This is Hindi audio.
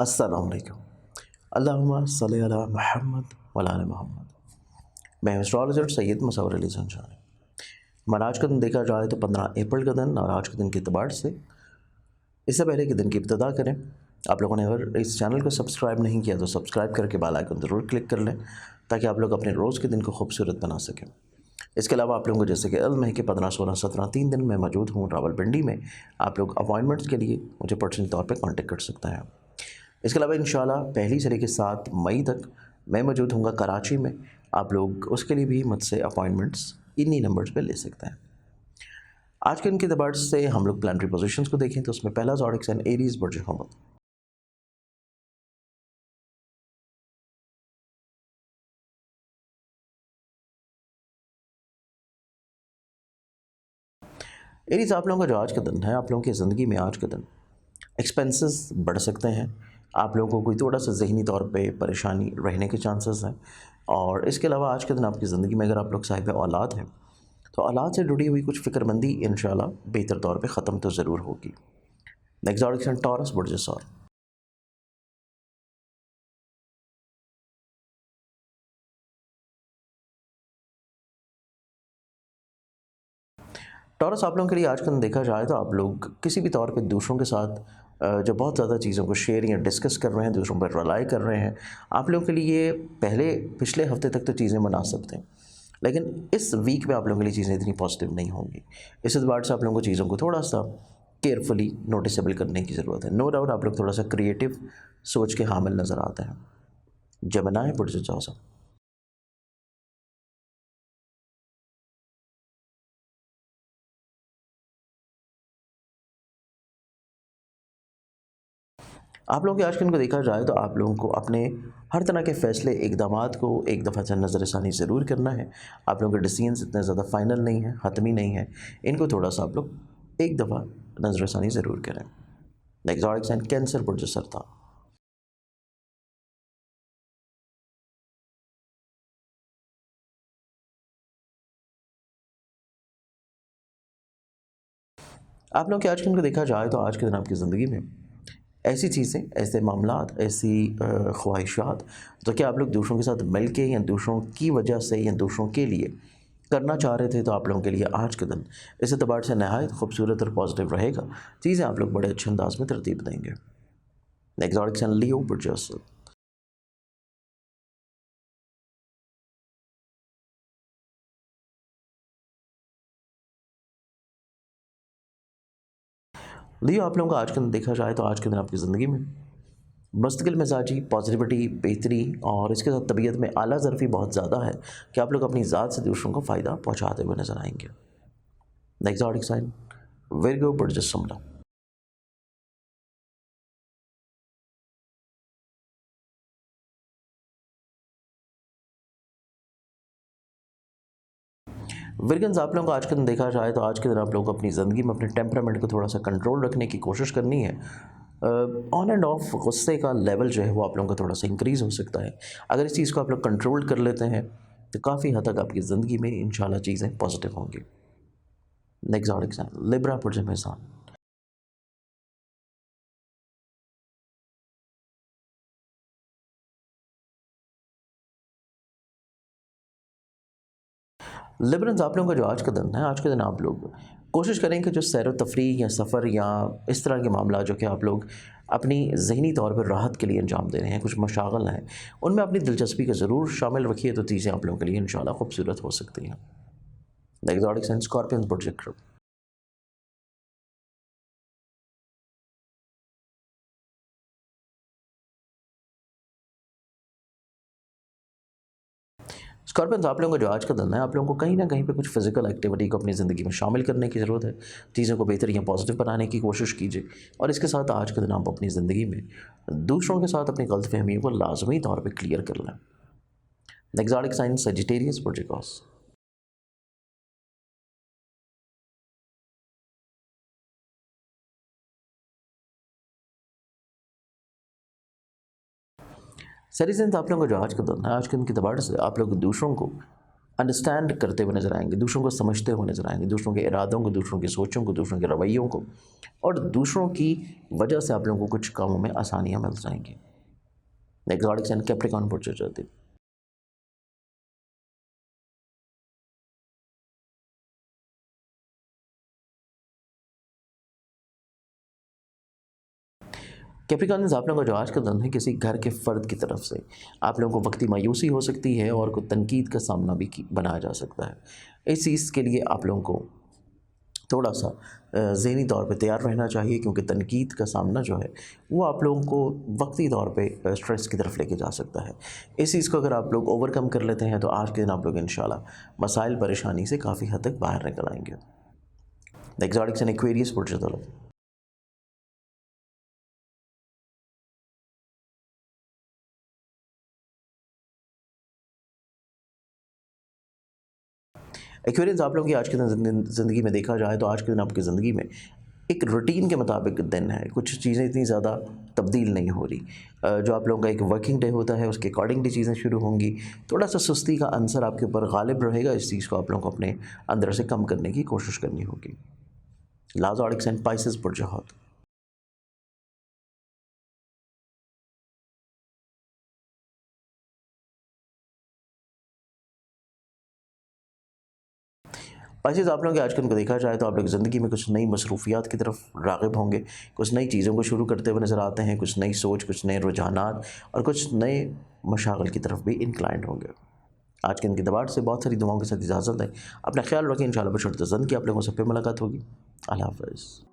अस्सलाम वालेकुम। अल्लाहुम्मा सल्लि अला मुहम्मद व अला आलि मुहम्मद। मैं एस्ट्रोलॉजर सैयद मुसव्वर अली ज़ंजानी। हमारा आज का दिन देखा जाए तो 15 अप्रैल का दिन, और आज के दिन के एतबार से इससे पहले कि दिन की इब्तिदा करें, आप लोगों ने अगर इस चैनल को सब्सक्राइब नहीं किया तो सब्सक्राइब करके बेल आइकन ज़रूर क्लिक कर लें, ताकि आप लोग अपने रोज़ के दिन को खूबसूरत बना सकें। इसके अलावा आप लोगों को जैसे कि इल्म है कि 15, 16, 17 3 दिन मैं मौजूद हूँ रावलपिंडी में। आप लोग अपॉइंटमेंट्स के लिए मुझे पर्सनल तौर पे कांटेक्ट कर सकते हैं। इसके अलावा इंशाल्लाह पहली से लेकर 7 मई तक मैं मौजूद हूँगा कराची में। आप लोग उसके लिए भी मुझसे अपॉइंटमेंट्स इन्हीं नंबर्स पे ले सकते हैं। आज के इनके एतबार से हम लोग प्लानिटरी पोजीशंस को देखें तो उसमें पहला ज़ोडिक साइन एरीज़ बुर्ज हमल। एरीज़, आप लोगों का जो आज का दिन है, आप लोगों की ज़िंदगी में आज का दिन एक्सपेंसेस बढ़ सकते हैं। आप लोगों को कोई थोड़ा सा ज़हनी तौर पे परेशानी रहने के चांसेस हैं। और इसके अलावा आज के दिन आपकी ज़िंदगी में अगर आप लोग साहिब औलाद हैं तो औलाद से जुड़ी हुई कुछ फ़िक्रमंदी इंशाल्लाह बेहतर तौर पे ख़त्म तो ज़रूर होगी। नेक्स्ट ज़ोडिक साइन टॉरस बुर्ज सौर। टॉरस, आप लोगों के लिए आज का दिन देखा जाए तो आप लोग किसी भी तौर पे दूसरों के साथ जो बहुत ज़्यादा चीज़ों को शेयर या डिस्कस कर रहे हैं, दूसरों पर रिलाई कर रहे हैं, आप लोगों के लिए पिछले हफ्ते तक तो चीज़ें मुनासिब थीं, लेकिन इस वीक में आप लोगों के लिए चीज़ें इतनी पॉजिटिव नहीं होंगी। इस एतबार से आप लोगों को चीज़ों को थोड़ा सा केयरफुली नोटिसेबल करने की ज़रूरत है। नो डाउट आप लोग थोड़ा सा क्रिएटिव सोच के हामिल नज़र आते हैं। जमनाए बुर्ज जौज़ा। आप लोगों के आज के दिन को देखा जाए तो आप लोगों को अपने हर तरह के फ़ैसले, इक़दामात को एक दफ़ा से नज़रसानी ज़रूर करना है। आप लोगों के डिसीजंस इतने ज़्यादा फ़ाइनल नहीं हैं, हतमी नहीं हैं। इनको थोड़ा-सा आप लोग एक दफ़ा नज़रसानी ज़रूर करें। नेक्स्ट ज़ोडिक साइन कैंसर बुर्ज सरता। आप लोगों के आज के दिन को देखा जाए तो आज के दिन आपकी ज़िंदगी में ऐसी चीज़ें, ऐसे मामलात, ऐसी ख्वाहिशात जो कि आप लोग दूसरों के साथ मिल के या दूसरों की वजह से या दूसरों के लिए करना चाह रहे थे, तो आप लोगों के लिए आज का दिन इस एतबार से नहायत खूबसूरत और पॉजिटिव रहेगा। चीज़ें आप लोग बड़े अच्छे अंदाज में तरतीब देंगे। नेक्स्ट ज़ोडिक साइन लियो बुर्ज असद। लियो, आप लोगों का आज का दिन देखा जाए तो आज के दिन आपकी ज़िंदगी में मुस्तकिल मिजाजी, पॉजिटिविटी, बेहतरी और इसके साथ तबीयत में आला ज़रफ़ी बहुत ज़्यादा है कि आप लोग अपनी ज़ात से दूसरों को फ़ायदा पहुँचाते हुए नज़र आएंगे। नेक्स्ट ज़ोडिक साइन विर्गो बुर्ज सुमरा। विर्गन्स, आप लोगों को आज के दिन देखा जाए तो आज के दिन आप लोगों को अपनी ज़िंदगी में अपने टेम्परामेंट को थोड़ा सा कंट्रोल रखने की कोशिश करनी है। ऑन एंड ऑफ गुस्से का लेवल जो है वो आप लोगों का थोड़ा सा इंक्रीज़ हो सकता है। अगर इस चीज़ को आप लोग कंट्रोल कर लेते हैं तो काफ़ी हद तक आपकी ज़िंदगी में इंशाल्लाह चीज़ें पॉजिटिव होंगी। नेक्स्ट ज़ोडिक साइन लिब्रा बुर्ज मेज़ान। लिबरल्स, आप लोगों का जो आज का दिन है, आज के दिन आप लोग कोशिश करें कि जो सैर व तफरीह या सफ़र या इस तरह के मामला जो कि आप लोग अपनी ज़हनी तौर पर राहत के लिए अंजाम दे रहे हैं, कुछ मशागल हैं, उनमें अपनी दिलचस्पी को ज़रूर शामिल रखिए, तो चीज़ें आप लोगों के लिए इंशाल्लाह खूबसूरत हो सकती हैं। द एक्सोटिक साइन स्कॉर्पियंस बुर्ज इक़रब। स्कॉर्पियंस, आप लोगों का जो आज का दिन है, आप लोगों को कहीं न कहीं पे कुछ फ़िज़िकल एक्टिविटी को अपनी ज़िंदगी में शामिल करने की ज़रूरत है। चीज़ों को बेहतर या पॉज़िटिव बनाने की कोशिश कीजिए, और इसके साथ आज के दिन आप अपनी ज़िंदगी में दूसरों के साथ अपनी गलतफ़हमियों को लाज़मी तौर पे क्लियर कर लें। द एक्सोटिक साइन सजिटेरियस बुर्ज क्रॉस। सिटीज़न्स, आप लोगों का जो आज का दिन है, आज के दिन के एतबार से आप लोग दूसरों को अंडरस्टैंड करते हुए नज़र आएंगे, दूसरों को समझते हुए नज़र आएंगे, दूसरों के इरादों को, दूसरों की सोचों को, दूसरों के रवैयों को, और दूसरों की वजह से आप लोगों को कुछ कामों में आसानियाँ मिल जाएंगी। एक्सोटिक साइन कैप्रिकॉर्न पुढचे जाते। कैप्रिकॉर्नियंस आप लोगों का जो आज का दिन है, किसी घर के फ़र्द की तरफ से आप लोगों को वक्ती मायूसी हो सकती है और को तनकीद का सामना भी बनाया जा सकता है। इस चीज़ के लिए आप लोगों को थोड़ा सा ज़हनी तौर पे तैयार रहना चाहिए, क्योंकि तनकीद का सामना जो है वो आप लोगों को वक्ती तौर पे स्ट्रेस की तरफ लेके जा सकता है। इस चीज़ को अगर आप लोग ओवरकम कर लेते हैं तो आज के दिन आप लोग इंशाल्लाह मसाइल परेशानी से काफ़ी हद तक बाहर निकल आएंगे। द एक्सोटिक्स एंड एक्वेरियस पुढचे एक्वेरियंस आप लोगों की आज के दिन ज़िंदगी में देखा जाए तो आज के दिन आपकी ज़िंदगी में एक रूटीन के मुताबिक दिन है, कुछ चीज़ें इतनी ज़्यादा तब्दील नहीं हो रही। जो आप लोगों का एक वर्किंग डे होता है उसके अकॉर्डिंगली चीज़ें शुरू होंगी। थोड़ा सा सुस्ती का अंसर आपके ऊपर गालिब रहेगा, इस चीज़ को आप लोगों को अपने अंदर से कम करने की कोशिश करनी होगी। लाज़ोडिक्स एंड पाइसेस पुरजहात। पाइसेस आप लोगों के आजकल को देखा जाए तो आप लोग ज़िंदगी में कुछ नई मसरूफियात की तरफ राग़िब होंगे, कुछ नई चीज़ों को शुरू करते हुए नज़र आते हैं, कुछ नई सोच, कुछ नए रुझानात और कुछ नए मशागिल की तरफ भी इंक्लाइंड होंगे। आज के दिन की दबार से बहुत सारी दुआओं के साथ इजाज़त है। अपना ख्याल रखें, इंशाल्लाह बशर्ते ज़न की आप लोगों से फिर मुलाकात होगी। अल्लाह हाफ़िज़।